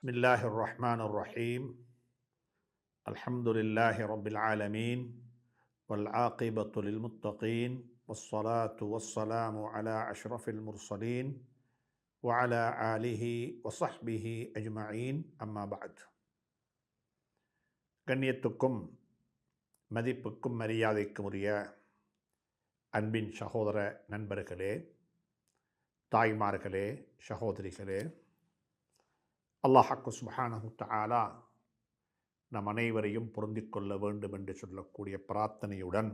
பிஸ்மில்லாஹிர் ரஹ்மானிர் ரஹீம். அல்ஹம்துலில்லாஹி ரப்பில் ஆலமீன். வல் ஆகிபத்து லில் முத்தகீன். வஸ்ஸலாத்து வஸ்ஸலாமு அலா அஷ்ரஃபில் முர்ஸலீன் வ அலா ஆலிஹி வ ஸஹ்பிஹி அஜ்மஈன். அம்மா பஅத். கண்ணியத்துக்கும் மதிப்புக்கும் மரியாதைக்கும் உரிய அன்பின் சகோதர நண்பர்களே, தாய்மார்களே, சகோதரிகளே, அல்லாஹ் சுப்ஹானஹு தஆலா நம் அனைவரையும் பொருந்திக் கொள்ள வேண்டும் என்று சொல்லக்கூடிய பிரார்த்தனையுடன்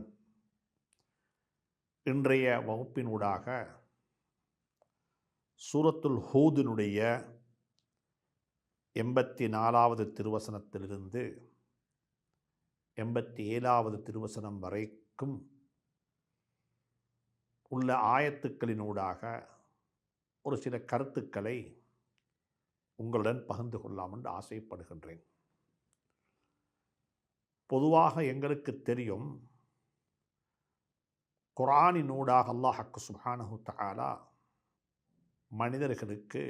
இன்றைய வகுப்பினூடாக சூரத்துல் ஹூதினுடைய 84வது திருவசனத்திலிருந்து 87வது திருவசனம் வரைக்கும் உள்ள ஆயத்துக்களினூடாக ஒரு சில கருத்துக்களை உங்களுடன் பகிர்ந்து கொள்ளலாம் என்று ஆசைப்படுகின்றேன். பொதுவாக எங்களுக்கு தெரியும், குர்ஆனினூடாக அல்லாஹ் சுப்ஹானஹு தஆலா மனிதர்களுக்கு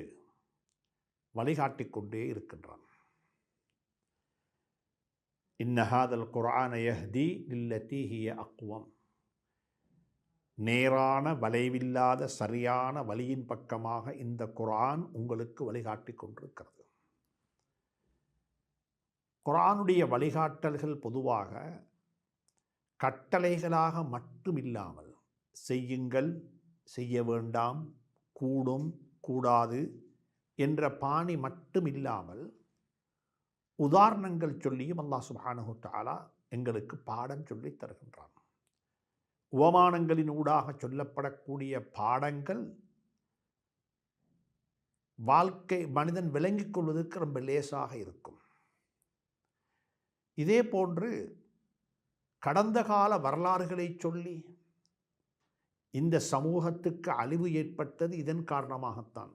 வழிகாட்டி கொண்டே இருக்கின்றான். இன்ன ஹாதல் குர்ஆன யஹ்தி லில்லதி ஹிய அக்வம். நேரான வளைவில்லாத சரியான வழியின் பக்கமாக இந்த குர்ஆன் உங்களுக்கு வழிகாட்டி கொண்டிருக்கிறது. குர்ஆனுடைய வழிகாட்டல்கள் பொதுவாக கட்டளைகளாக மட்டுமில்லாமல் செய்யுங்கள், செய்ய வேண்டாம், கூடும், கூடாது என்ற பாணி மட்டுமில்லாமல் உதாரணங்கள் சொல்லியும் அல்லாஹ் சுப்ஹானஹு தஆலா எங்களுக்கு பாடம் சொல்லித் தருகின்றான். உவமானங்களின் ஊடாக சொல்லப்படக்கூடிய பாடங்கள் வாழ்க்கை மனிதன் விளங்கிக் கொள்வதற்கு ரொம்ப லேசாக இருக்கும். இதே போன்று கடந்த கால வரலாறுகளை சொல்லி இந்த சமூகத்துக்கு அழிவு ஏற்பட்டது இதன் காரணமாகத்தான்,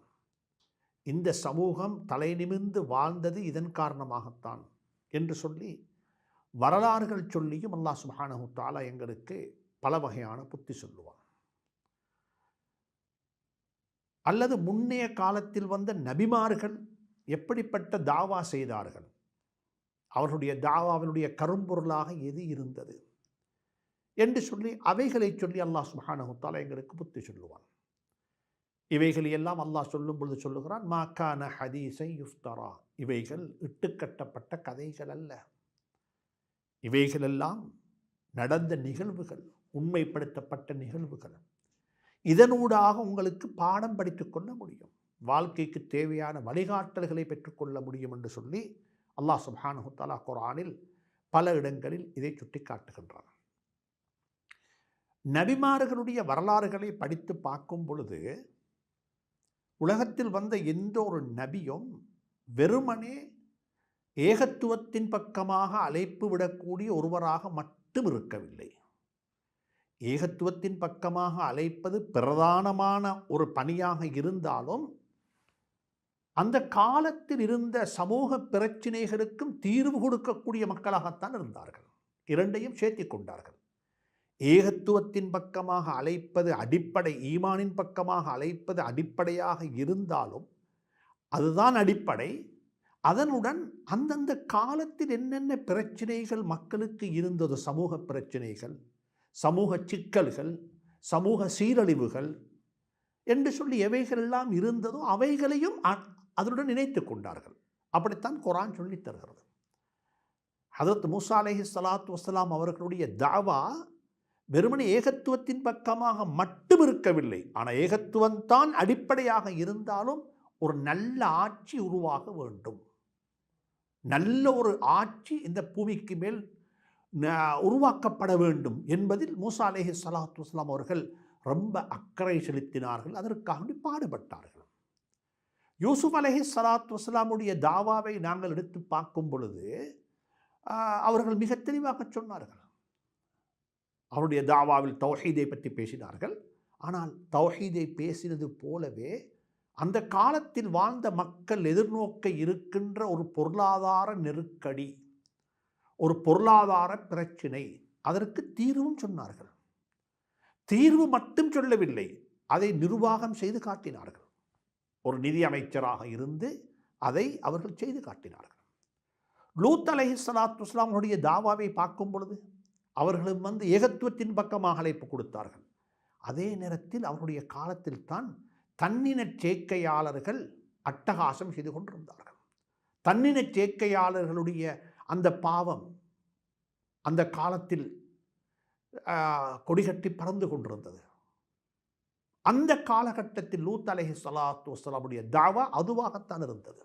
இந்த சமூகம் தலை நிமிர்ந்து வாழ்ந்தது இதன் காரணமாகத்தான் என்று சொல்லி வரலாறுகள் சொல்லியும் அல்லாஹ் சுப்ஹானஹு தஆலா எங்களுக்கு பல வகையான புத்தி சொல்லுவான். அல்லது முன்னைய காலத்தில் வந்த நபிமார்கள் எப்படிப்பட்ட தாவா செய்தார்கள், அவர்களுடைய தாவாவினுடைய கரும்பொருளாக எது இருந்தது என்று சொல்லி அவைகளை சொல்லி அல்லாஹ் சுப்ஹானஹு தஆலா எங்களுக்கு புத்தி சொல்லுவான். இவைகள் எல்லாம் அல்லாஹ் சொல்லும் பொழுது சொல்லுகிறான், மா கான ஹதீஸை யுஃப்தரா. இவைகள் இட்டுக்கட்டப்பட்ட கதைகள் அல்ல, இவைகளெல்லாம் நடந்த நிகழ்வுகள், உண்மைப்படுத்தப்பட்ட நிகழ்வுகள். இதனூடாக உங்களுக்கு பாடம் படித்துக் கொள்ள முடியும், வாழ்க்கைக்கு தேவையான வழிகாட்டல்களை பெற்றுக்கொள்ள முடியும் என்று சொல்லி அல்லாஹ் சுப்ஹானஹு தஆலா குர்ஆனில் பல இடங்களில் இதை சுட்டி காட்டுகின்றான். நபிமார்களுடைய வரலாறுகளை படித்து பார்க்கும் பொழுது உலகத்தில் வந்த எந்த ஒரு நபியும் வெறுமனே ஏகத்துவத்தின் பக்கமாக அழைப்பு விடக்கூடிய ஒருவராக மட்டும் இருக்கவில்லை. ஏகத்துவத்தின் பக்கமாக அழைப்பது பிரதானமான ஒரு பணியாக இருந்தாலும் அந்த காலத்தில் இருந்த சமூக பிரச்சினைகளுக்கும் தீர்வு கொடுக்கக்கூடிய மக்களாகத்தான் இருந்தார்கள். இரண்டையும் சேர்த்தி கொண்டார்கள். ஏகத்துவத்தின் பக்கமாக அழைப்பது அடிப்படை, ஈமானின் பக்கமாக அழைப்பது அடிப்படையாக இருந்தாலும் அதுதான் அடிப்படை. அதனுடன் அந்தந்த காலத்தில் என்னென்ன பிரச்சனைகள் மக்களுக்கு இருந்தது, சமூக பிரச்சனைகள், சமூக சிக்கல்கள், சமூக சீரழிவுகள் என்று சொல்லி எவைகளெல்லாம் இருந்ததோ அவைகளையும் அதனுடன் இணைத்து கொண்டார்கள். அப்படித்தான் குர்ஆன் சொல்லித் தருகிறது. ஹதரத் மூஸா அலைஹிஸ்ஸலாத்து வஸ்ஸலாம் அவர்களுடைய தாவா வெறுமனே ஏகத்துவத்தின் பக்கமாக மட்டும் இருக்கவில்லை. ஆனால் ஏகத்துவம்தான் அடிப்படையாக இருந்தாலும் ஒரு நல்ல ஆட்சி உருவாக வேண்டும், நல்ல ஒரு ஆட்சி இந்த பூமிக்கு மேல் உருவாக்கப்பட வேண்டும் என்பதில் மூஸா அலைஹிஸ்ஸலாத்து வஸ்ஸலாம் அவர்கள் ரொம்ப அக்கறை செலுத்தினார்கள். அதற்காக பாடுபட்டார்கள். யூசுப் அலைஹிஸ்ஸலாத்து வஸ்ஸலாமுடைய தாவாவை நாங்கள் எடுத்து பார்க்கும் பொழுது அவர்கள் மிக தெளிவாக சொன்னார்கள். அவருடைய தாவாவில் தௌஹீதை பற்றி பேசினார்கள். ஆனால் தௌஹீதை பேசினது போலவே அந்த காலத்தில் வாழ்ந்த மக்கள் எதிர்நோக்க இருக்கின்ற ஒரு பொருளாதார நெருக்கடி, ஒரு பொருளாதார பிரச்சினை, அதற்கு தீர்வும் சொன்னார்கள். தீர்வு மட்டும் சொல்லவில்லை, அதை நிர்வாகம் செய்து காட்டினார்கள். ஒரு நிதி அமைச்சராக இருந்து அதை அவர்கள் செய்து காட்டினார்கள். லூத் அலைஹிஸ்ஸலாத்து வஸ்ஸலாமுடைய தாவாவை பார்க்கும் பொழுது அவர்களும் ஏகத்துவத்தின் பக்கமாக அழைப்பு கொடுத்தார்கள். அதே நேரத்தில் அவருடைய காலத்தில் தான் தன்னினச் சேர்க்கையாளர்கள் அட்டகாசம் செய்து கொண்டிருந்தார்கள். தன்னினச் சேர்க்கையாளர்களுடைய அந்த பாவம் அந்த காலத்தில் கொடிகட்டி பறந்து கொண்டிருந்தது. அந்த காலகட்டத்தில் லூத் அலைஹிஸ்ஸலாத்து வஸ்ஸலாமுடைய தாவா அதுவாகத்தான் இருந்தது.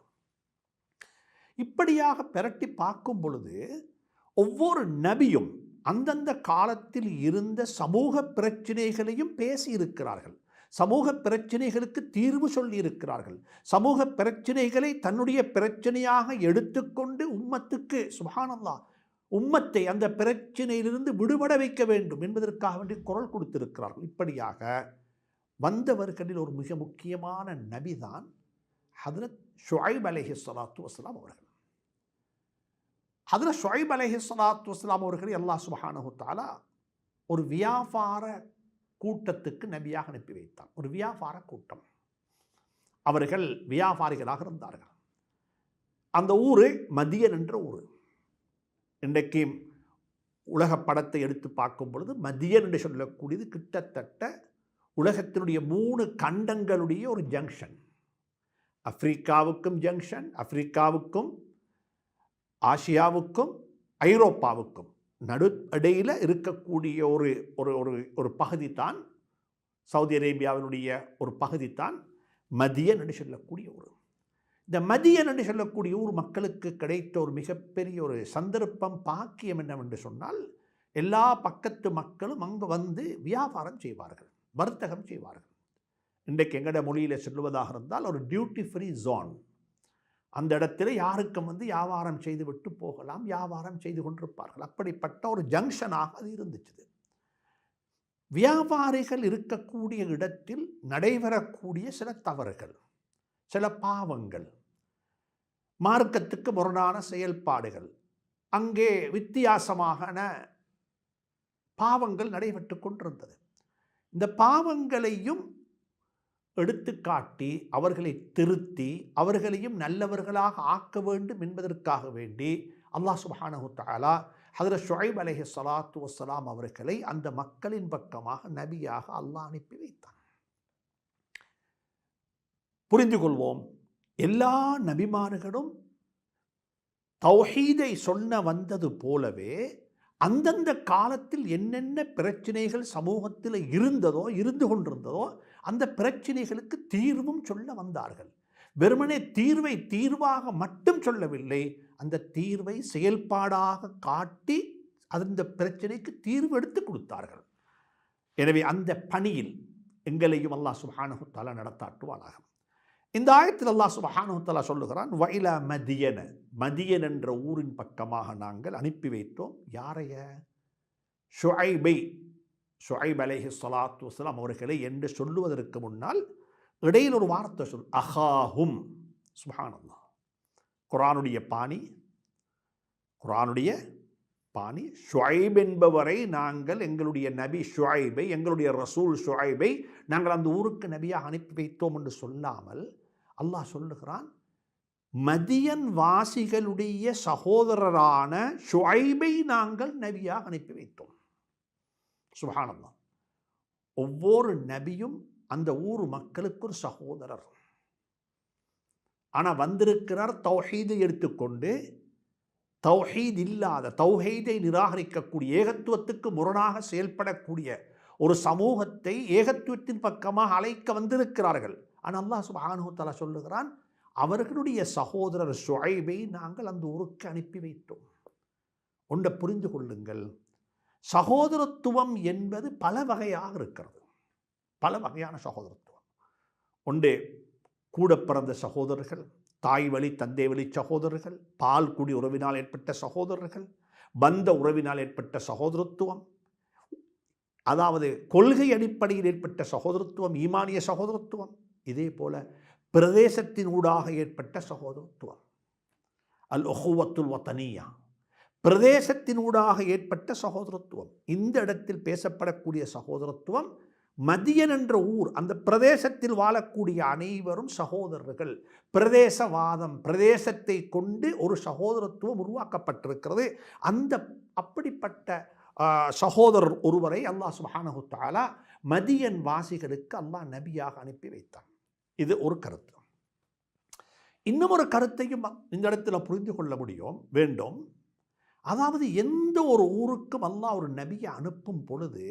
இப்படியாக பெரட்டி பார்க்கும் பொழுது ஒவ்வொரு நபியும் அந்தந்த காலத்தில் இருந்த சமூக பிரச்சனைகளையும் பேசி இருக்கிறார்கள். சமூக பிரச்சனைகளுக்கு தீர்வு சொல்லி இருக்கிறார்கள். சமூக பிரச்சனைகளை தன்னுடைய பிரச்சனையாக எடுத்துக்கொண்டு உம்மத்துக்கு சுப்ஹானல்லாஹ் உம்மத்தை அந்த பிரச்சனையிலிருந்து விடுபட வைக்க வேண்டும் என்பதற்காக வேண்டி குரல் கொடுத்திருக்கிறார்கள். இப்படியாக வந்தவர்களில் ஒரு மிக முக்கியமான நபிதான் ஹதரத் ஷுஐப் அலைஹிஸ்ஸலாத்து வஸ்ஸலாம் அவர்கள். ஹதரத் ஷுஐப் அலைஹிஸ்ஸலாத்து வஸ்ஸலாம் அவர்களை அல்லாஹ் சுப்ஹானஹு வ தஆலா ஒரு வியாபார கூட்டத்துக்கு நபியாக அனுப்பி வைத்தான். ஒரு வியாபார கூட்டம். அவர்கள் வியாபாரிகளாக இருந்தார்கள். அந்த ஊர் மதியன் என்ற ஊர். இன்றைக்கு உலக படத்தை எடுத்து பார்க்கும் பொழுது மதியன் என்று சொல்லக்கூடியது கிட்டத்தட்ட உலகத்தினுடைய 3 கண்டங்களுடைய ஒரு ஜங்ஷன். ஆப்பிரிக்காவுக்கும் ஜங்ஷன், ஆப்பிரிக்காவுக்கும் ஆசியாவுக்கும் ஐரோப்பாவுக்கும் இடையில் இருக்கக்கூடிய ஒரு ஒரு ஒரு பகுதி தான் சவுதி அரேபியாவினுடைய ஒரு பகுதி தான் மதியன் என்று சொல்லக்கூடிய ஊர். இந்த மதியன் என்று சொல்லக்கூடிய ஊர் மக்களுக்கு கிடைத்த ஒரு மிகப்பெரிய ஒரு சந்தர்ப்பம், பாக்கியம் என்னவென்று சொன்னால், எல்லா பக்கத்து மக்களும் அங்கு வந்து வியாபாரம் செய்வார்கள், வர்த்தகம் செய்வார்கள். இன்றைக்கு எங்கட மொழியில் சொல்லுவதாக இருந்தால் ஒரு டியூட்டி ஃப்ரீ ஜோன். அந்த இடத்துல யாருக்கும் வியாபாரம் செய்து விட்டு போகலாம், வியாபாரம் செய்து கொண்டிருப்பார்கள். அப்படிப்பட்ட ஒரு ஜங்ஷனாக அது இருந்துச்சு. வியாபாரிகள் இருக்கக்கூடிய இடத்தில் நடைபெறக்கூடிய சில தவறுகள், சில பாவங்கள், மார்க்கத்துக்கு முரணான செயல்பாடுகள், அங்கே வித்தியாசமான பாவங்கள் நடைபெற்று கொண்டிருந்தது. இந்த பாவங்களையும் எடுத்துக்காட்டி அவர்களை திருத்தி அவர்களையும் நல்லவர்களாக ஆக்க வேண்டும் என்பதற்காக வேண்டி அல்லாஹ் சுப்ஹானஹு வ தஆலா ஹதரத் ஷுஐப் அலைஹிஸ்ஸலாத்து வஸ்ஸலாம் அவர்களை அந்த மக்களின் பக்கமாக நபியாக அல்லாஹ் அனுப்பி வைத்தான். புரிந்து கொள்வோம், எல்லா நபிமார்களும் தௌஹீதை சொன்ன வந்தது போலவே அந்தந்த காலத்தில் என்னென்ன பிரச்சனைகள் சமூகத்தில் இருந்ததோ இருந்து கொண்டிருந்ததோ அந்த பிரச்சனைகளுக்கு தீர்வும் சொல்ல வந்தார்கள். வெறுமனே தீர்வை தீர்வாக மட்டும் சொல்லவில்லை, அந்த தீர்வை செயல்பாடாக காட்டி அந்த பிரச்சனைக்கு தீர்வு எடுத்து கொடுத்தார்கள். எனவே அந்த பணியில் எங்களையும் அல்லாஹ் சுப்ஹானஹு வ தஆலா நடத்தாட்டுவானாக. இந்த ஆயத்தில் அல்லாஹ் சுப்ஹானஹு வ தஆலா சொல்லுகிறான், வஇலா மதியன, மதியன் என்ற ஊரின் பக்கமாக நாங்கள் அனுப்பி வைத்தோம். யாரைய? ஷுஐபை, ஷுஐப் அலைஹிஸ்ஸலாத்து வஸ்ஸலாம் அவர்களை என்று சொல்லுவதற்கு முன்னால் இடையில் ஒரு வார்த்தை சொல், அஹாஹும். சுப்ஹானல்லாஹ், குர்ஆனுடைய பாணி, குர்ஆனுடைய பாணி. ஷுஐப் என்பவரை நாங்கள் எங்களுடைய நபி ஷுஐபை, எங்களுடைய ரசூல் ஷுஐபை நாங்கள் அந்த ஊருக்கு நபியாக அனுப்பி வைத்தோம் என்று சொல்லாமல் அல்லாஹ் சொல்லுகிறான், மதியன் வாசிகளுடைய சகோதரரான ஷுஐபை நாங்கள் நபியாக அனுப்பி வைத்தோம். சுப்ஹானல்லாஹ், ஒவ்வொரு நபியும் அந்த ஊர் மக்களுக்கு ஒரு சகோதரர். ஆனால் வந்திருக்கிறார் தௌஹீதை எடுத்துக்கொண்டு, தௌஹீத் இல்லாத, தௌஹீதை நிராகரிக்கக்கூடிய, ஏகத்துவத்துக்கு முரணாக செயல்படக்கூடிய ஒரு சமூகத்தை ஏகத்துவத்தின் பக்கமாக அழைக்க வந்திருக்கிறார்கள். ஆனால் அல்லாஹ் சுப்ஹானஹு வ தஆலா சொல்லுகிறான், அவர்களுடைய சகோதரர் ஷுஐபை நாங்கள் அந்த ஊருக்கு அனுப்பி வைத்தோம். ஒன்றை புரிந்து கொள்ளுங்கள், சகோதரத்துவம் என்பது பல வகையாக இருக்கிறது. பல வகையான சகோதரத்துவம். ஒன்று கூட பிறந்த சகோதரர்கள், தாய் வழி தந்தை வழி சகோதரர்கள், பால் குடி உறவினால் ஏற்பட்ட சகோதரர்கள், பந்த உறவினால் ஏற்பட்ட சகோதரத்துவம், அதாவது கொள்கை அடிப்படையில் ஏற்பட்ட சகோதரத்துவம், ஈமானிய சகோதரத்துவம். இதே போல பிரதேசத்தின் ஊடாக ஏற்பட்ட சகோதரத்துவம், அல் உஹுவத்துல் வத்தனியா, பிரதேசத்தின் ஊடாக ஏற்பட்ட சகோதரத்துவம். இந்த இடத்தில் பேசப்படக்கூடிய சகோதரத்துவம் மதியன் என்ற ஊர், அந்த பிரதேசத்தில் வாழக்கூடிய அனைவரும் சகோதரர்கள். பிரதேசவாதம், பிரதேசத்தை கொண்டு ஒரு சகோதரத்துவம் உருவாக்கப்பட்டிருக்கிறது. அந்த அப்படிப்பட்ட சகோதரர் ஒருவரை அல்லாஹ் சுப்ஹானஹு வ தஆலா மதியன் வாசிகளுக்கு அல்லாஹ் நபியாக அனுப்பி வைத்தான். இது ஒரு கருத்து. இன்னும் ஒரு கருத்தையும் இந்த இடத்துல புரிந்து கொள்ள வேண்டும். அதாவது எந்த ஒரு ஊருக்கும் அல்லாஹ் ஒரு நபியை அனுப்பும் பொழுது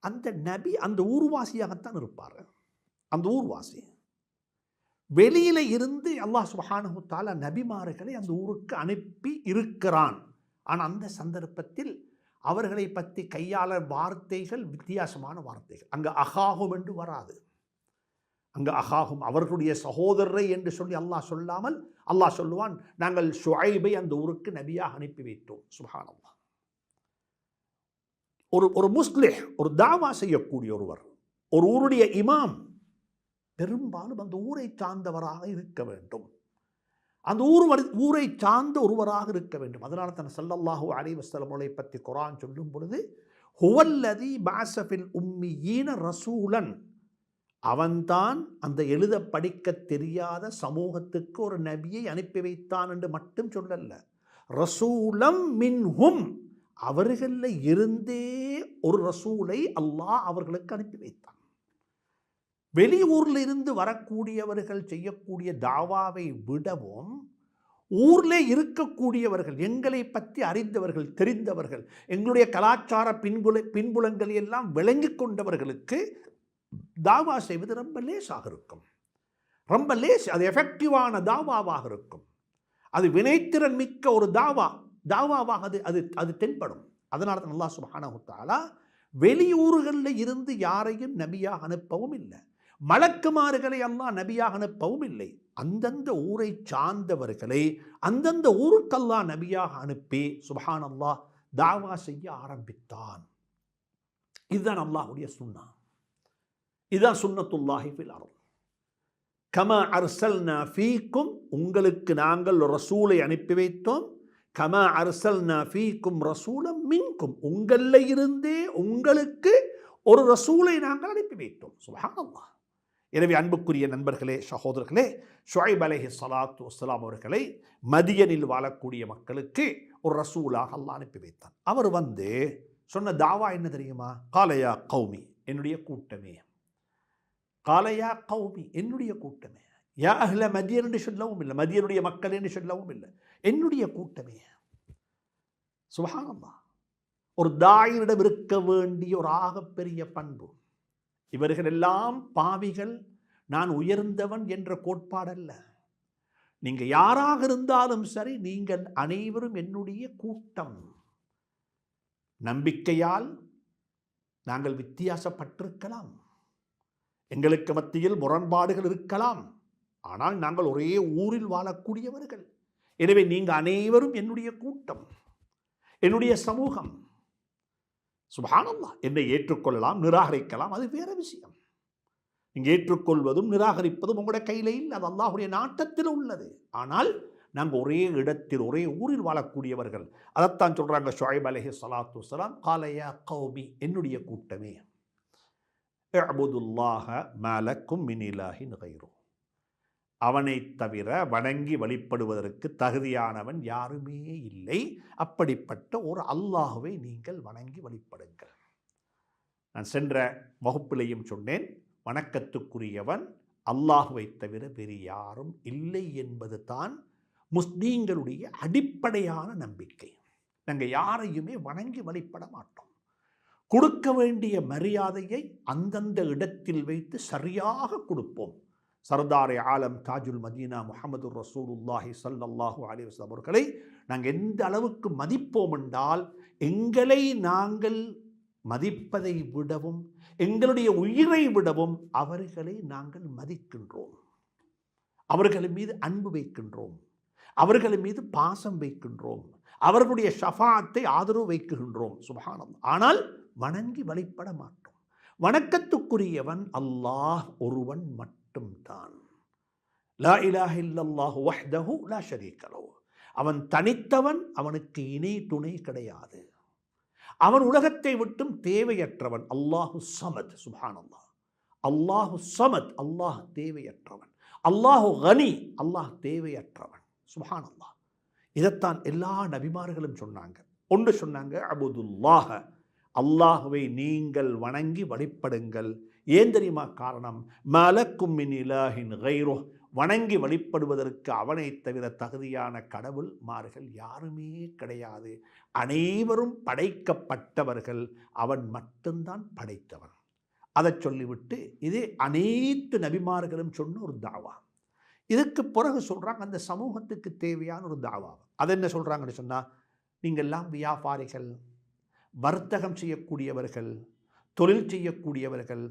அந்த நபி அந்த ஊர்வாசியாகத்தான் இருப்பார். அந்த ஊர்வாசி வெளியில இருந்து அல்லாஹ் சுப்ஹானஹு வ தஆலா நபிமார்களை அந்த ஊருக்கு அனுப்பி இருக்கிறான். ஆனால் அந்த சந்தர்ப்பத்தில் அவர்களை பற்றி கையாள வார்த்தைகள் வித்தியாசமான வார்த்தைகள். அங்கே அகாகும் என்று வராது. அங்கே அகாகும் அவர்களுடைய சகோதரரை என்று சொல்லி அல்லாஹ் சொல்லாமல் அல்லாஹ் சொல்லுவான், நாங்கள் ஷுஐபை அந்த ஊருக்கு நபியாக அனுப்பி வைத்தோம். சுப்ஹானல்லாஹ். ஒரு முஸ்லிஹ், ஒரு தாவா செய்யக்கூடிய ஒருவர், ஒரு ஊருடைய இமாம் பெரும்பாலும் அந்த ஊரை சார்ந்தவராக இருக்க வேண்டும். அந்த ஊரை சார்ந்த ஒருவராக இருக்க வேண்டும். அதனால தான் ஸல்லல்லாஹு அலைஹி வஸல்லம் அவர்களை பற்றி குர்ஆன் சொல்லும் பொழுது ஹுவல்லதி பஅஸ ஃபில் உம்மீன ரசூலன், அவன்தான் அந்த எழுத படிக்க தெரியாத சமூகத்துக்கு ஒரு நபியை அனுப்பி வைத்தான் என்று மட்டும் சொல்லல, ரசூலம் மின்ஹும், அவர்களில் இருந்தே ஒரு ரசூலை அல்லாஹ் அவர்களுக்கு அனுப்பி வைத்தான். வெளியூரில் இருந்து வரக்கூடியவர்கள் செய்யக்கூடிய தாவாவை விடவும் ஊரில் இருக்கக்கூடியவர்கள், எங்களை பற்றி அறிந்தவர்கள், தெரிந்தவர்கள், எங்களுடைய கலாச்சார பின்புலங்களை எல்லாம் விளங்கி கொண்டவர்களுக்கு தாவா செய்வது ரொம்ப லேசாக இருக்கும். ரொம்ப லேஸ், அது எஃபெக்டிவான தாவாவாக இருக்கும். அது வினைத்திறன் மிக்க ஒரு தாவாவாக அது தென்படும். அதனால தான் அல்லாஹ் சுப்ஹானஹு வ தஆலா வெளியூர்களில் இருந்து யாரையும் நபியாக அனுப்பவும் இல்லை, மலக்குமார்களை அல்லாஹ் நபியாக அனுப்பவும் இல்லை. அந்தந்த ஊரை சார்ந்தவர்களை அந்தந்த ஊருக்கு அல்லாஹ் நபியாக அனுப்பி சுப்ஹானல்லாஹ் தாவா செய்ய ஆரம்பித்தான். இதுதான் அல்லாஹ்வுடைய சுன்னா. இதுதான் சுன்னத்துல்லாஹி ஃபில் அர்த். கமா அர்சல்னா ஃபீக்கும், உங்களுக்கு நாங்கள் ரசூலை அனுப்பி வைத்தோம். கமா அர்சல்னா ஃபீக்கும் ரசூலம் மின்கும், உங்களில் இருந்தே உங்களுக்கு ஒரு ரசூலை நாங்கள் அனுப்பி வைத்தோம். சுப்ஹானல்லாஹ். எனவே அன்புக்குரிய நண்பர்களே, சகோதரர்களே, ஷுஐப் அலைஹிஸ்ஸலாத்து வஸ்ஸலாம் அவர்களை மதியனில் வாழக்கூடிய மக்களுக்கு ஒரு ரசூலாக அல்லாஹ் அனுப்பி வைத்தான். அவர் சொன்ன தாவா என்ன தெரியுமா? காலையா கௌமி, என்னுடைய கூட்டமே. காலையா கௌமி, என்னுடைய கூட்டமே. யா அஹ்ல மதியன் என்று சொல்லவும் இல்லை, மதியனுடைய மக்கள் என்று சொல்லவும் இல்லை, என்னுடைய கூட்டமே. சுப்ஹானல்லாஹ். ஒரு தாயினிடம் இருக்க வேண்டிய ஒரு ஆகப்பெரிய பண்பு. இவர்கள் எல்லாம் பாவிகள், நான் உயர்ந்தவன் என்ற கோட்பாடல்ல. நீங்க யாராக இருந்தாலும் சரி, நீங்கள் அனைவரும் என்னுடைய கூட்டம். நம்பிக்கையால் நாங்கள் வித்தியாசப்பட்டிருக்கலாம், எங்களுக்கு மத்தியில் முரண்பாடுகள் இருக்கலாம், ஆனால் நாங்கள் ஒரே ஊரில் வாழக்கூடியவர்கள். எனவே நீங்கள் அனைவரும் என்னுடைய கூட்டம், என்னுடைய சமூகம். சுப்ஹானல்லாஹ். என்னை ஏற்றுக்கொள்ளலாம், நிராகரிக்கலாம், அது வேற விஷயம். நீங்கள் ஏற்றுக்கொள்வதும் நிராகரிப்பதும் உங்களுடைய கையில் இல்லை, அது அல்லாஹ்வுடைய நாட்டத்தில் உள்ளது. ஆனால் நாங்கள் ஒரே இடத்தில் ஒரே ஊரில் வாழக்கூடியவர்கள். அதைத்தான் சொல்றாங்க ஷுஐப் அலைஹிஸ்ஸலாத்து வஸ்ஸலாம், காலையா கௌமி, என்னுடைய கூட்டமே. இஅ்புதுல்லாஹ மா லக்கும் மின் இலாஹின் கைரு, அவனை தவிர வணங்கி வழிபடுவதற்கு தகுதியானவன் யாருமே இல்லை. அப்படிப்பட்ட ஒரு அல்லாஹுவை நீங்கள் வணங்கி வழிபடுங்கள். நான் சென்ற வகுப்பிலையும் சொன்னேன், வணக்கத்துக்குரியவன் அல்லாஹுவை தவிர வேறு யாரும் இல்லை என்பது தான் முஸ்லீம்களுடைய அடிப்படையான நம்பிக்கை. நாங்கள் யாரையுமே வணங்கி வழிபட மாட்டோம். கொடுக்க வேண்டிய மரியாதையை அந்தந்த இடத்தில் வைத்து சரியாக கொடுப்போம். சர்தாரே ஆலம் தாஜுல் மதீனா முஹம்மது ரசூலுல்லாஹி ஸல்லல்லாஹு அலைஹி வஸல்லம் அவர்களை நாங்கள் எந்த அளவுக்கு மதிப்போம் என்றால், எங்களை நாங்கள் மதிப்பதை விடவும், எங்களுடைய உயிரை விடவும் அவர்களை நாங்கள் மதிக்கின்றோம், அவர்கள் மீது அன்பு வைக்கின்றோம், அவர்கள் மீது பாசம் வைக்கின்றோம், அவர்களுடைய ஷஃபாத்தை ஆதரவு வைக்கின்றோம். சுப்ஹானல்லாஹ். ஆனால் வணங்கி வழிபட மாட்டோம். வணக்கத்துக்குரியவன் அல்லாஹ் ஒருவன் மட்டும்தான். லா இலாஹ இல்லல்லாஹு வஹ்தஹு லா ஷரீக லஹு, அவன் தனித்தவன், அவனுக்கு இணை துணை கிடையாது. அவன் உலகத்தை விட்டும் தேவையற்றவன். அல்லாஹு சமத். சுப்ஹானல்லாஹ். அல்லாஹு சமத், அல்லாஹ் தேவையற்றவன். அல்லாஹு கனி, அல்லாஹ் தேவையற்றவன். சுப்ஹானல்லாஹ். இதைத்தான் எல்லா நபிமார்களும் சொன்னாங்க. ஒன்று சொன்னாங்க, அபுதுல்லாஹ, அல்லாஹுவை நீங்கள் வணங்கி வழிபடுங்கள். ஏன் தெரியுமா காரணம்? மலக்கும் மின் இலாஹின் கைருஹ், வணங்கி வழிபடுவதற்கு அவனை தவிர தகுதியான கடவுள் மார்கள் யாருமே கிடையாது. அனைவரும் படைக்கப்பட்டவர்கள், அவன் மட்டும்தான் படைத்தவன். அதை சொல்லிவிட்டு இது அனைத்து நபிமார்களும் சொன்ன ஒரு தாவா. இதுக்கு பிறகு சொல்கிறாங்க அந்த சமூகத்துக்கு தேவையான ஒரு தாவா. அதை என்ன சொல்கிறாங்கன்னு சொன்னால், நீங்கள் எல்லாம் வியாபாரிகள், வர்த்தகம் செய்யக்கூடியவர்கள், தொழில் செய்யக்கூடியவர்கள்,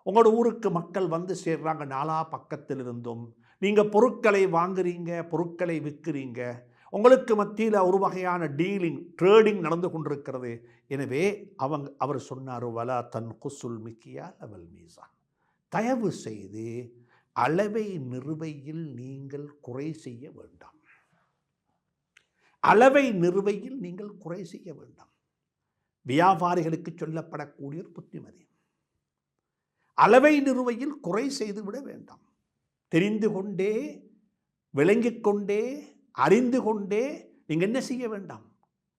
உங்களோட ஊருக்கு மக்கள் வந்து சேர்றாங்க நாலா பக்கத்தில் இருந்தும். நீங்கள் பொருட்களை வாங்குறீங்க, பொருட்களை விற்கிறீங்க, உங்களுக்கு மத்தியில் ஒரு வகையான டீலிங், ட்ரேடிங் நடந்து கொண்டிருக்கிறது. எனவே அவர் சொன்னார், வலா தன் குசுல் மிக்கியா லவல் மீசான், தயவு செய்து அளவை நிறுவையில் நீங்கள் குறை செய்ய வேண்டாம். அளவை நிறுவையில் நீங்கள் குறை செய்ய வேண்டாம். வியாபாரிகளுக்கு சொல்லப்படக்கூடிய ஒரு புத்திமதி. அளவை நிறுவையில் குறை செய்து விட வேண்டாம். தெரிந்து கொண்டே, விளங்கிக் கொண்டே, அறிந்து கொண்டே நீங்கள் என்ன செய்ய வேண்டாம்?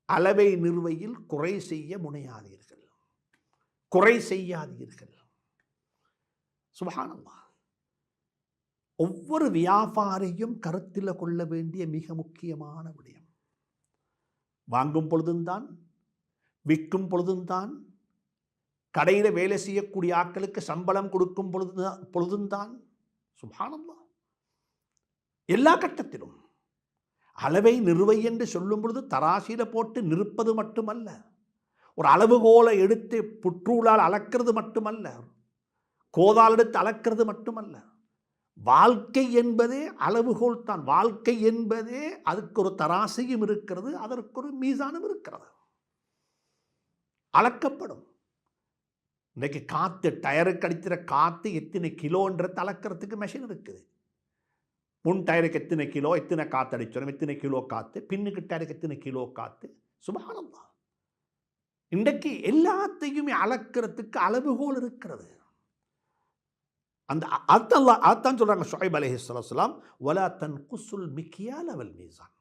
அளவை நிறுவையில் குறை செய்ய முனையாதீர்கள், குறை செய்யாதீர்கள். சுப்ஹானல்லாஹ். ஒவ்வொரு வியாபாரியும் கருத்தில் கொள்ள வேண்டிய மிக முக்கியமான விடயம், வாங்கும் பொழுதும்தான், விற்கும் பொழுதும்தான், கடையில் வேலை செய்யக்கூடிய ஆட்களுக்கு சம்பளம் கொடுக்கும் பொழுதும்தான், சுப்ஹானல்லாஹ், எல்லா கட்டத்திலும் அளவை நிறுவை என்று சொல்லும் பொழுது தராசில போட்டு நிற்பது மட்டுமல்ல, ஒரு அளவுகோலை எடுத்து புற்றூளால் அளக்கிறது மட்டுமல்ல, கோதால் எடுத்து அளக்கிறது மட்டுமல்ல. வாழ்க்கை என்பதே அளவுகோல் தான். வாழ்க்கை என்பதே அதுக்கு ஒரு தராசியும் இருக்கிறது, அதற்கு ஒரு மீசானும் இருக்கிறது, அளக்கப்படும். இன்றைக்கு காற்று, டயருக்கு அடிக்கிற காற்று எத்தனை கிலோன்றது அளக்கிறதுக்கு மெஷின் இருக்குது. முன் டயருக்கு எத்தனை கிலோ, எத்தனை காற்று அடிச்சோம், எத்தனை கிலோ காற்று, பின்னுக்கு டயருக்கு எத்தனை கிலோ காற்று. சுப்ஹானல்லாஹ். இன்றைக்கு எல்லாத்தையுமே அளக்கிறதுக்கு அளவுகோல் இருக்கிறது. அந்த அதான் சொல்றாங்க ஷுஐப் அலைஹிஸ்ஸலாம், வலா தன்குசுல் மிக்யால் வல் மீசான்,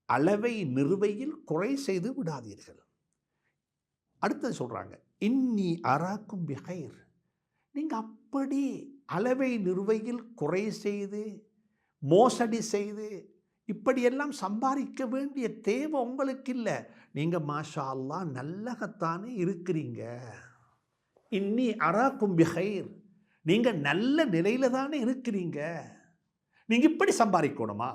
அளவை நிறுவையில் குறை செய்து விடாதீர்கள். அடுத்தது சொல்றாங்க, இன்னி அராக்கும் பிஹைர், நீங்க அப்படி அளவை நிறுவையில் குறை செய்து, மோசடி செய்து, இப்படியெல்லாம் சம்பாதிக்க வேண்டிய தேவை உங்களுக்கு இல்லை. நீங்க மாஷா அல்லாஹ் நல்லகத்தானே இருக்கிறீங்க. இன்னி அராக்கும் பிஹைர், நீங்க நல்ல நிலையில தானே இருக்கிறீங்க. நீங்க இப்படி சம்பாதிக்கணுமா?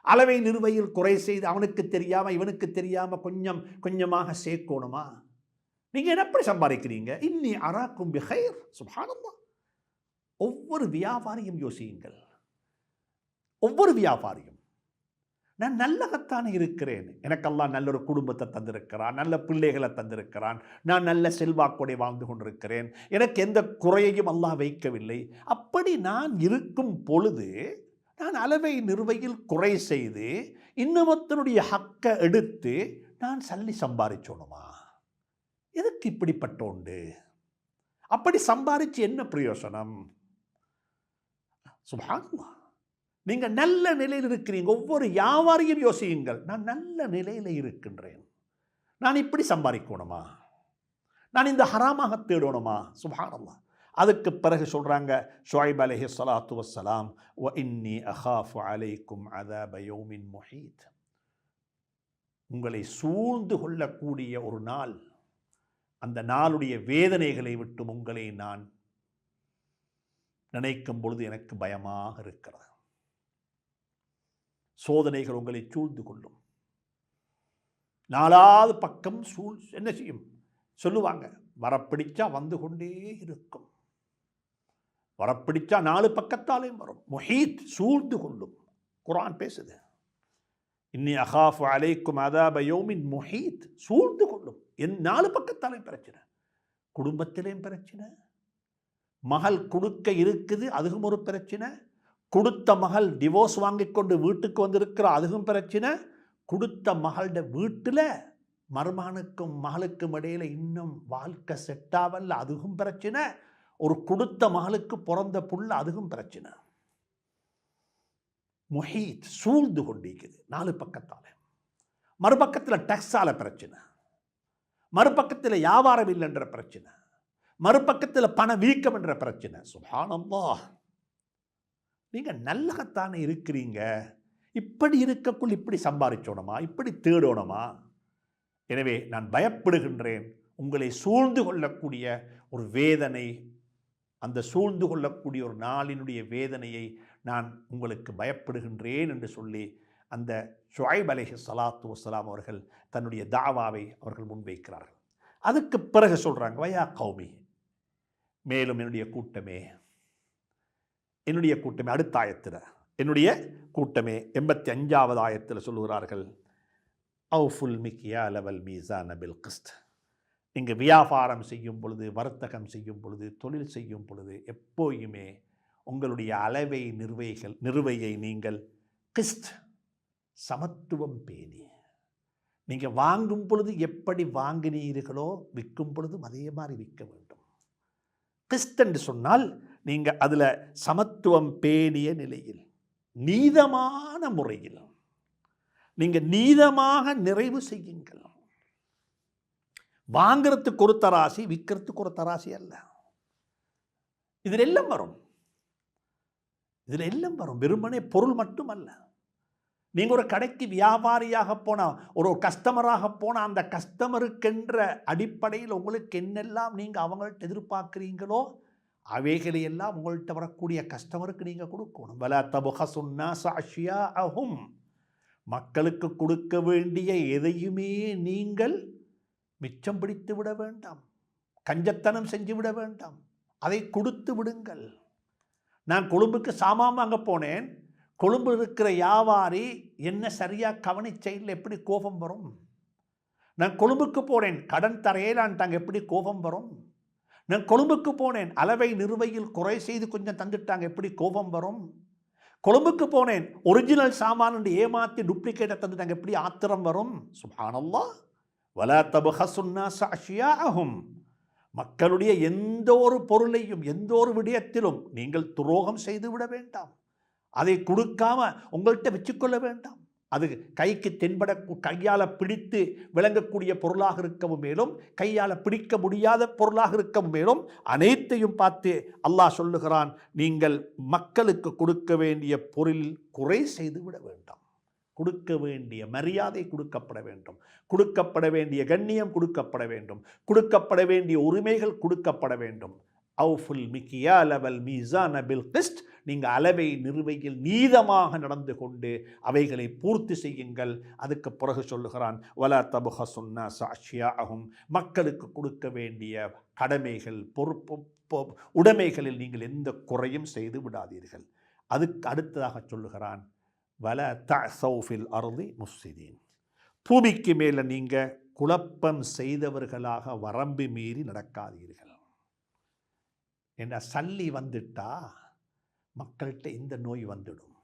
அளவை நிறுவையில் குறை செய்து அவனுக்கு தெரியாம இவனுக்கு தெரியாம கொஞ்சம் கொஞ்சமாக சேர்க்கணுமா? நீங்க எப்படி சம்பாதிக்கிறீங்க? இன்னி அராக்கும் பிஹைர். சுப்ஹானல்லாஹ். ஒவ்வொரு வியாபாரியும் யோசியுங்கள். ஒவ்வொரு வியாபாரியும், நான் நல்லகத்தானே இருக்கிறேன், எனக்கு அல்லாஹ் நல்ல ஒரு குடும்பத்தை தந்திருக்கிறான், நல்ல பிள்ளைகளை தந்திருக்கிறான், நான் நல்ல செல்வாக்கோടെ வாழ்ந்து கொண்டிருக்கிறேன், எனக்கு எந்த குறையையும் அல்லாஹ் வைக்கவில்லை. அப்படி நான் இருக்கும் பொழுது நான் அளவை நிறுவையில் குறை செய்து இன்னமொத்தனுடைய ஹக்கை எடுத்து நான் சல்லி சம்பாதிச்சோணுமா? எதுக்கு இப்படிப்பட்ட உண்டு? அப்படி சம்பாதிச்சு என்ன பிரயோசனம்? சுப்ஹானல்லாஹ். நீங்க நல்ல நிலையில் இருக்கிறீங்க. ஒவ்வொரு வியாபாரியும் யோசியுங்கள், நான் நல்ல நிலையில் இருக்கின்றேன், நான் இப்படி சம்பாதிக்கணுமா? நான் இந்த ஹராமாக தேடணுமா? சுப்ஹானல்லாஹ். அதுக்கு பிறகு சொல்றாங்க ஷுஐப் அலைஹிஸ்ஸலாத்து வஸ்ஸலாம், வ இன்னி அகாஃபு அலைக்கும் அஸாப யௌமின் முஹீத், உங்களை சூழ்ந்து கொள்ளக்கூடிய ஒரு நாள், அந்த நாளுடைய வேதனைகளை விட்டு உங்களை நான் நினைக்கும் பொழுது எனக்கு பயமாக இருக்கிறது. சோதனைகள் உங்களை சூழ்ந்து கொள்ளும். நாலாவது பக்கம் என்ன செய்யும்? சொல்லுவாங்க, வரப்பிடிச்சா வந்து கொண்டே இருக்கும். வரப்பிடிச்சா 4 பக்கத்தாலையும் வரும். முஹீத், சூழ்ந்து கொள்ளும். குர்ஆன் பேசுது, இன்னி அகாஃபு அலைக்கும் அஸாப யௌமின் முஹீத், சூழ்ந்து கொள்ளும். 4 பக்கத்தாலையும் பிரச்சனை. குடும்பத்திலேயும் பிரச்சனை, மகள் கொடுக்க இருக்குது, அதுவும் ஒரு பிரச்சனை. கொடுத்த மகள் டிவோர்ஸ் வாங்கிக் கொண்டு வீட்டுக்கு வந்திருக்கிற, அதுவும் பிரச்சனை. கொடுத்த மகளோட வீட்டில் மருமகனுக்கும் மகளுக்கும் இடையில இன்னும் வாழ்க்கை செட்டாவல்ல, அதுவும் பிரச்சனை. ஒரு கொடுத்த மகளுக்கு பிறந்த புள்ள, அதுவும் பிரச்சனை. முஹீத் சூழ்ந்து கொண்டிருக்குது 4 பக்கத்தால. மறுபக்கத்தில் டேக்ஸால பிரச்சனை, மறுபக்கத்தில் வியாபாரம் இல்லைன்ற பிரச்சனை, மறுபக்கத்தில் பண வீக்கம் என்ற பிரச்சனை. சுப்ஹானல்லாஹ், நீங்க நல்லகத்தானே இருக்கிறீங்க, இப்படி இருக்கக்குள் இப்படி சம்பாதிச்சோணுமா, இப்படி தேடணுமா? எனவே நான் பயப்படுகின்றேன். உங்களை சூழ்ந்து கொள்ளக்கூடிய ஒரு வேதனை, அந்த சூழ்ந்து கொள்ளக்கூடிய ஒரு நாளினுடைய வேதனையை நான் உங்களுக்கு பயப்படுகின்றேன் என்று சொல்லி அந்த ஷுஐப் அலைஹிஸ்ஸலாத்து வஸ்ஸலாம் அவர்கள் தன்னுடைய தாவாவை அவர்கள் முன்வைக்கிறார்கள். அதுக்கு பிறகு சொல்றாங்க, வயா கௌமி, மேலும் என்னுடைய கூட்டமே, என்னுடைய கூட்டமே. அடுத்த ஆயத்தில் என்னுடைய கூட்டமே 85வது ஆயத்தில் சொல்லுகிறார்கள், அவுஃபுல் மிக்யால வல் மீசான பில் கிஸ்த். இங்கு வியாபாரம் செய்யும் பொழுது, வர்த்தகம் செய்யும் பொழுது, தொழில் செய்யும் பொழுது எப்போயுமே உங்களுடைய அளவை நிறுவையை நீங்கள் கிஸ்த், சமத்துவம் பேணி, நீங்கள் வாங்கும் பொழுது எப்படி வாங்கினீர்களோ விற்கும் பொழுதும் அதே மாதிரி விற்க வேண்டும். கிஸ்த் என்று சொன்னால் நீங்கள் அதில் சமத்துவம் பேணிய நிலையில், நீதமான முறையில் நீங்கள் நீதமாக நிறைவு செய்யுங்கள். வாங்கிறதுக்கு ஒரு தராசி, விற்கிறதுக்கு ஒரு தராசி அல்ல. இதில் எல்லாம் வரும், இதில் எல்லாம் வரும். வெறுமனே பொருள் மட்டும் அல்ல. நீங்கள் ஒரு கடைக்கு வியாபாரியாக போனால், ஒரு கஸ்டமராக போனால், அந்த கஸ்டமருக்கென்ற அடிப்படையில் உங்களுக்கு என்னெல்லாம் நீங்கள் அவங்கள்ட்ட எதிர்பார்க்குறீங்களோ அவைகளையெல்லாம் உங்கள்கிட்ட வரக்கூடிய கஸ்டமருக்கு நீங்கள் கொடுக்கணும். வலா தபுகசுன் நாஸ அஷ்யாஅஹும், மக்களுக்கு கொடுக்க வேண்டிய எதையுமே நீங்கள் மிச்சம் பிடித்து விட வேண்டாம், கஞ்சத்தனம் செஞ்சு விட வேண்டாம், அதை கொடுத்து விடுங்கள். நான் கொழும்புக்கு சாமான் வாங்க போனேன். கொழும்பு இருக்கிற வியாபாரி என்ன சரியாக கவனிச்சையில் எப்படி கோபம் வரும்? நான் கொழும்புக்கு போனேன், கடன் தரையிலான்ட்டாங்க, எப்படி கோபம் வரும்? நான் கொழும்புக்கு போனேன், அளவை நிறுவையில் குறை செய்து கொஞ்சம் தந்துட்டாங்க, எப்படி கோபம் வரும்? கொழும்புக்கு போனேன், ஒரிஜினல் சாமான் ஏமாற்றி டூப்ளிகேட்டை தந்துட்டாங்க, எப்படி ஆத்திரம் வரும்? சுப்ஹானல்லாஹ். வலா தபஹசுன் நாஸ அஷ்யாஅஹும், மக்களுடைய எந்த ஒரு பொருளையும் எந்த ஒரு விடயத்திலும் நீங்கள் துரோகம் செய்து விட வேண்டாம். அதை கொடுக்காம உங்கள்கிட்ட வச்சுக்கொள்ள வேண்டாம். அது கைக்கு தென்பட, கையால் பிடித்து விளங்கக்கூடிய பொருளாக இருக்கவும் மேலும், கையால் பிடிக்க முடியாத பொருளாக இருக்கவும் மேலும், அனைத்தையும் பார்த்து அல்லாஹ் சொல்லுகிறான், நீங்கள் மக்களுக்கு கொடுக்க வேண்டிய பொருள் குறை செய்து விட வேண்டாம். கொடுக்க வேண்டிய மரியாதை கொடுக்கப்பட வேண்டும், கொடுக்கப்பட வேண்டிய கண்ணியம் கொடுக்கப்பட வேண்டும், கொடுக்கப்பட வேண்டிய உரிமைகள் கொடுக்கப்பட வேண்டும். அவுஃபுல் மிக்யால வல் மீசான பில் கிஸ்த், நீங்கள் அளவை நிறுவையில் நீதமாக நடந்து கொண்டு அவைகளை பூர்த்தி செய்யுங்கள். அதுக்கு பிறகு சொல்லுகிறான், வலா தபுகசுன் நாஸ அஷ்யாஅஹும், மக்களுக்கு கொடுக்க வேண்டிய கடமைகள், பொறுப்பு, உடைமைகளில் நீங்கள் எந்த குறையும் செய்து விடாதீர்கள். அதுக்கு அடுத்ததாக சொல்லுகிறான், வலா தஅஸவ் ஃபில் அர்தி முஃப்ஸிதீன், பூமிக்கு மேலே நீங்கள் குழப்பம் செய்தவர்களாக வரம்பு மீறி நடக்காதீர்கள். என்ன சல்லி வந்துட்டா மக்கள்கிட்ட இந்த நோய் வந்துடும்,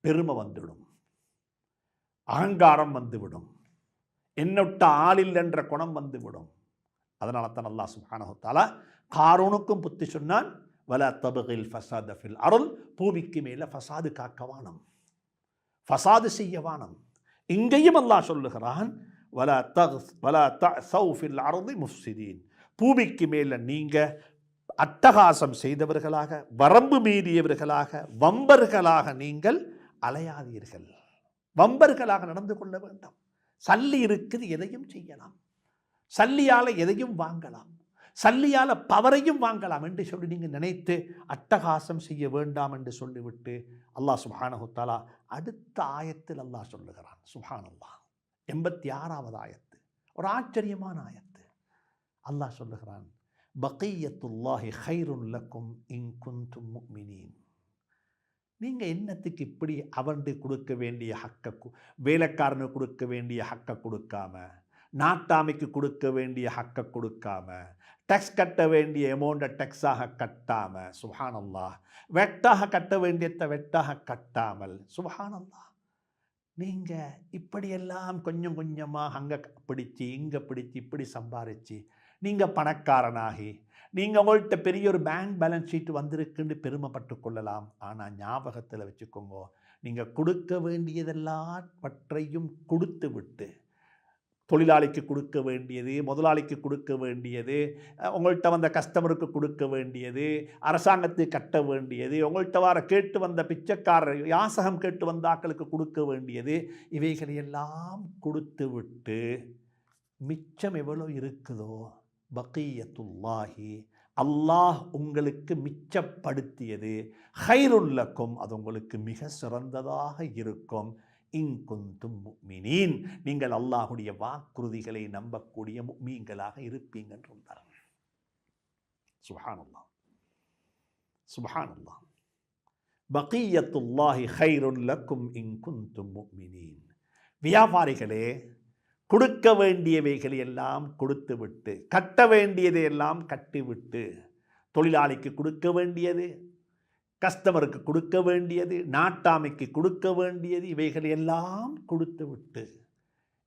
பெருமை வந்துடும், அகங்காரம் வந்துவிடும், என்னொட்ட ஆளில் என்ற குணம் வந்துவிடும். அதனால தான் அல்லாஹ் சுப்ஹானஹு வ தஆலா காரூனுக்கும் புத்தி சொன்னான், வலா தபகில் ஃபஸாத ஃபில் அர்ல், பூமிக்கு மேலே ஃபசாது காக்கவானம், ஃபசாது செய்யவானம். இங்கேயும் அல்லாஹ் சொல்லுகிறான், வலா தஅஸவ் ஃபில் அர்தி முஃப்ஸிதீன், பூமிக்கு மேலே நீங்கள் அட்டகாசம் செய்தவர்களாக, வரம்பு மீறியவர்களாக, வம்பர்களாக நீங்கள் அலையாதீர்கள். வம்பர்களாக நடந்து கொள்ள வேண்டாம். சல்லி இருக்குது, எதையும் செய்யலாம், சல்லியால் எதையும் வாங்கலாம், சல்லியால் பவரையும் வாங்கலாம் என்று சொல்லி நீங்கள் நினைத்து அட்டகாசம் செய்ய வேண்டாம் என்று சொல்லிவிட்டு அல்லாஹ் சுப்ஹானஹு தஆலா அடுத்த ஆயத்தில் அல்லாஹ் சொல்லுகிறான். சுப்ஹானல்லாஹ், 86வது ஆயத்து, ஒரு ஆச்சரியமான ஆயத்து. அல்லாஹ் சொல்லுகிறான், பகியத்துல்லாஹி ஹைருன் லக்கும் இன் குன்தும் முஃமினீன். நீங்கள் என்னத்துக்கு இப்படி அவன்ட்டு கொடுக்க வேண்டிய ஹக்கை, வேலைக்காரனுக்கு கொடுக்க வேண்டிய ஹக்கை கொடுக்காம, நாட்டாமைக்கு கொடுக்க வேண்டிய ஹக்கை கொடுக்காம, டேக்ஸ் கட்ட வேண்டிய அமௌண்ட்டை டேக்ஸாக கட்டாமல், சுப்ஹானல்லாஹ், வெட்டாக கட்ட வேண்டியதை வெட்டாக கட்டாமல், சுப்ஹானல்லாஹ், நீங்கள் இப்படியெல்லாம் கொஞ்சம் கொஞ்சமாக அங்கே பிடிச்சி இங்கே பிடிச்சி இப்படி சம்பாரித்து நீங்கள் பணக்காரனாகி நீங்கள் உங்கள்கிட்ட பெரிய ஒரு பேங்க் பேலன்ஸ் ஷீட் வந்திருக்குன்னு பெருமைப்பட்டு கொள்ளலாம். ஆனால் ஞாபகத்தில் வச்சுக்கோங்க, நீங்கள் கொடுக்க வேண்டியதெல்லாவற்றையும் கொடுத்து விட்டு, தொழிலாளிக்கு கொடுக்க வேண்டியது, முதலாளிக்கு கொடுக்க வேண்டியது, உங்கள்கிட்ட வந்த கஸ்டமருக்கு கொடுக்க வேண்டியது, அரசாங்கத்துக்கு கட்ட வேண்டியது, உங்கள்கிட்ட வர கேட்டு வந்த பிச்சைக்காரர் யாசகம் கேட்டு வந்த ஆக்களுக்கு கொடுக்க வேண்டியது, இவைகளையெல்லாம் கொடுத்து விட்டு மிச்சம் எவ்வளோ இருக்குதோ பகியத்துல்லாஹி, அல்லாஹ் உங்களுக்கு மிச்சப்படுத்தியது, ஹைருல் லக்கும், அது உங்களுக்கு மிக சிறந்ததாக இருக்கும். இன் குந்தும் முஃமினீன், நீங்கள் அல்லாஹுடைய வாக்குறுதிகளை நம்பக்கூடிய முஃமீன்களாக இருப்பீங்க என்றார். சுப்ஹானல்லாஹ், சுப்ஹானல்லாஹ். பகியத்துல்லாஹி ஹைருல் லக்கும் இன் குந்தும் முஃமினீன். வியாபாரிகளே, கொடுக்க வேண்டியவைகளை எல்லாம் கொடுத்து விட்டு, கட்ட வேண்டியதை எல்லாம் கட்டிவிட்டு, தொழிலாளிக்கு கொடுக்க வேண்டியது, கஸ்டமருக்கு கொடுக்க வேண்டியது, நாட்டாமைக்கு கொடுக்க வேண்டியது, இவைகளை எல்லாம் கொடுத்து விட்டு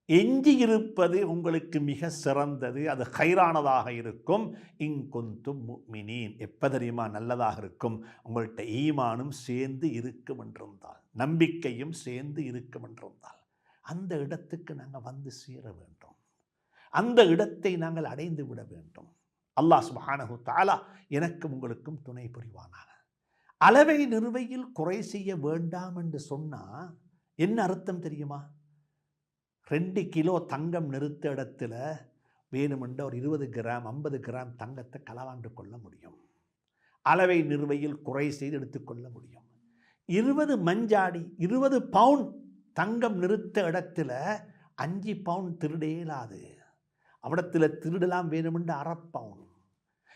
எஞ்சி இருப்பது உங்களுக்கு மிக சிறந்தது, அது ஹைரானதாக இருக்கும். இன்குந்தும் முஃமினீன், எப்போ தெரியுமா நல்லதாக இருக்கும்? உங்கள்கிட்ட ஈமானும் சேர்ந்து இருக்கும் என்றிருந்தால், நம்பிக்கையும் சேர்ந்து இருக்கும் என்றிருந்தால், அந்த இடத்துக்கு நாங்கள் வந்து சேர வேண்டும், அந்த இடத்தை நாங்கள் அடைந்து விட வேண்டும். அல்லாஹ் சுப்ஹானஹு தஆலா எனக்கும் உங்களுக்கும் துணை புரிவானாக. அளவை நிறுவையில் குறை செய்ய வேண்டாம் என்று சொன்னால் என்ன அர்த்தம் தெரியுமா? 2 கிலோ தங்கம் நிறுத்த இடத்துல வேணுமென்ற ஒரு 20 கிராம் 50 கிராம் தங்கத்தை களவாண்டு கொள்ள முடியும். அளவை நிறுவையில் குறை செய்து எடுத்துக்கொள்ள முடியும். 20 மஞ்சாடி 20 பவுண்ட் தங்கம் நிறுத்த இடத்துல 5 பவுண்ட் திருடேலாது. அவடத்தில் திருடலாம் வேணுமென்று 1/2 பவுண்ட்,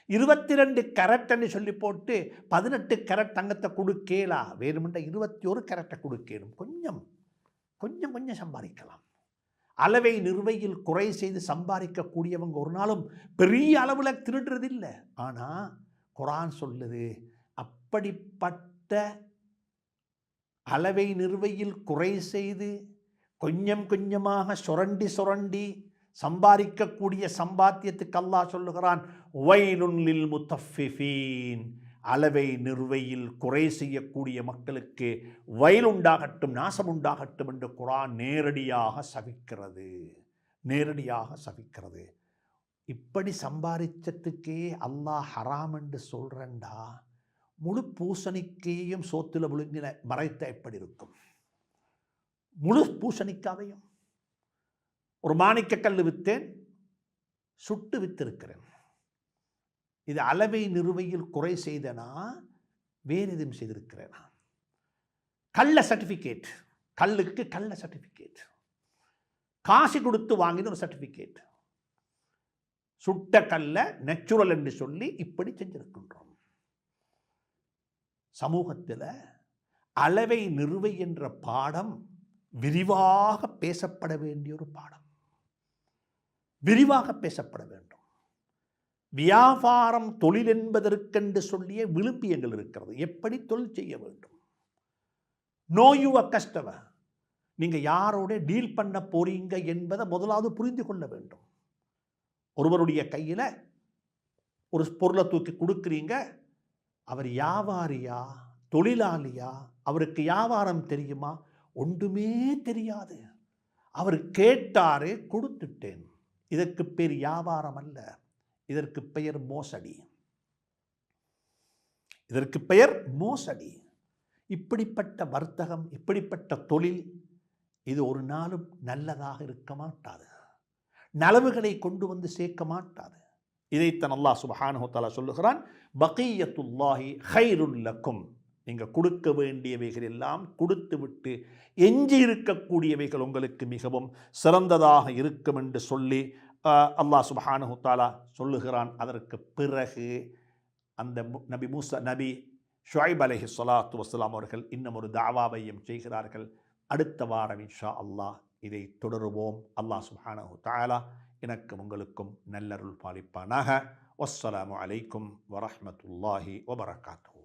22 கரட்ன்னு சொல்லி போட்டு 18 கரட் தங்கத்தை கொடுக்கலா, வேணுமென்ற 21 கரட்டை கொடுக்கணும். கொஞ்சம் கொஞ்சம் கொஞ்சம் சம்பாதிக்கலாம். அளவை நிறுவையில் குறை செய்து சம்பாதிக்கக்கூடியவங்க ஒரு நாளும் பெரிய அளவில் திருடுறதில்லை. ஆனால் குர்ஆன் சொல்லுது, அப்படிப்பட்ட அளவை நிறுவையில் குறை செய்து கொஞ்சம் கொஞ்சமாக சுரண்டி சுரண்டி சம்பாதிக்கக்கூடிய சம்பாத்தியத்துக்கு அல்லாஹ் சொல்லுகிறான், வைலுன் லில் முத்தஃபிஃபீன், அளவை நிறுவையில் குறை செய்யக்கூடிய மக்களுக்கு வயல் உண்டாகட்டும், நாசம் உண்டாகட்டும் என்று குர்ஆன் நேரடியாக சபிக்கிறது, நேரடியாக சபிக்கிறது. இப்படி சம்பாதிச்சதுக்கே அல்லாஹ் ஹராம் என்று சொல்றேன்டா, முழு பூசணிக்கையும் சோத்துல விழுங்கின மறைத்த எப்படி இருக்கும்? முழு பூசணிக்காவையும். ஒரு மாணிக்கக்கல் விற்றேன், சுட்டு வித்திருக்கிறேன். இது அளவை நிறுவையில் குறை செய்தனா, வேறு எதுவும் செய்திருக்கிறேனா? கள்ள சர்டிஃபிகேட், கல்லுக்கு கள்ள சர்டிஃபிகேட், காசு கொடுத்து வாங்கின ஒரு சர்டிஃபிகேட், சுட்ட கல்ல நேச்சுரல் என்று சொல்லி இப்படி செஞ்சிருக்கின்றோம். சமூகத்தில் அளவை நிறுவை என்ற பாடம் விரிவாக பேசப்பட வேண்டிய ஒரு பாடம், விரிவாக பேசப்பட வேண்டும். வியாபாரம் தொழில் என்பதற்கென்று சொல்லிய விழுப்பியங்கள் இருக்கிறது. எப்படி தொழில் செய்ய வேண்டும்? No your customer. நீங்கள் யாரோட டீல் பண்ண போறீங்க என்பதை முதலாவது புரிந்து கொள்ள வேண்டும். ஒருவருடைய கையில் ஒரு பொருளை தூக்கி கொடுக்குறீங்க, அவர் வியாபாரியா தொழிலாளியா, அவருக்கு வியாபாரம் தெரியுமா? ஒன்றுமே தெரியாது. அவர் கேட்டாரு, கொடுத்துட்டேன். இதற்கு பேர் வியாபாரம் அல்ல, இதற்கு பெயர் மோசடி, இதற்கு பெயர் மோசடி. இப்படிப்பட்ட வர்த்தகம், இப்படிப்பட்ட தொழில், இது ஒரு நாளும் நல்லதாக இருக்க மாட்டாது, நலவுகளை கொண்டு வந்து சேர்க்க மாட்டாது. இதைத்தான் அல்லாஹ் சுப்ஹானஹு தஆலா சொல்லுகிறான், பகியத்துல்லாஹி ஹைருல் லக்கும், நீங்கள் கொடுக்க வேண்டியவைகள் எல்லாம் கொடுத்து விட்டு எஞ்சி இருக்கக்கூடியவைகள் உங்களுக்கு மிகவும் சிறந்ததாக இருக்கும் என்று சொல்லி அல்லாஹ் சுப்ஹானஹு தஆலா சொல்லுகிறான். அதற்கு பிறகு அந்த நபி ஷுஐப் அலைஹிஸ்ஸலாத்து வஸ்ஸலாம் அவர்கள் இன்னும் ஒரு தாவாவையும் செய்கிறார்கள். அடுத்த வாரம் இன்ஷா அல்லாஹ் இதை தொடருவோம். அல்லாஹ் சுப்ஹானஹு தஆலா எனக்கும் உங்களுக்கும் நல்லருள் பாலிப்பானாக. வஸ்ஸலாமு அலைக்கும் வரஹ்மத்துல்லாஹி வபரகாத்துஹு.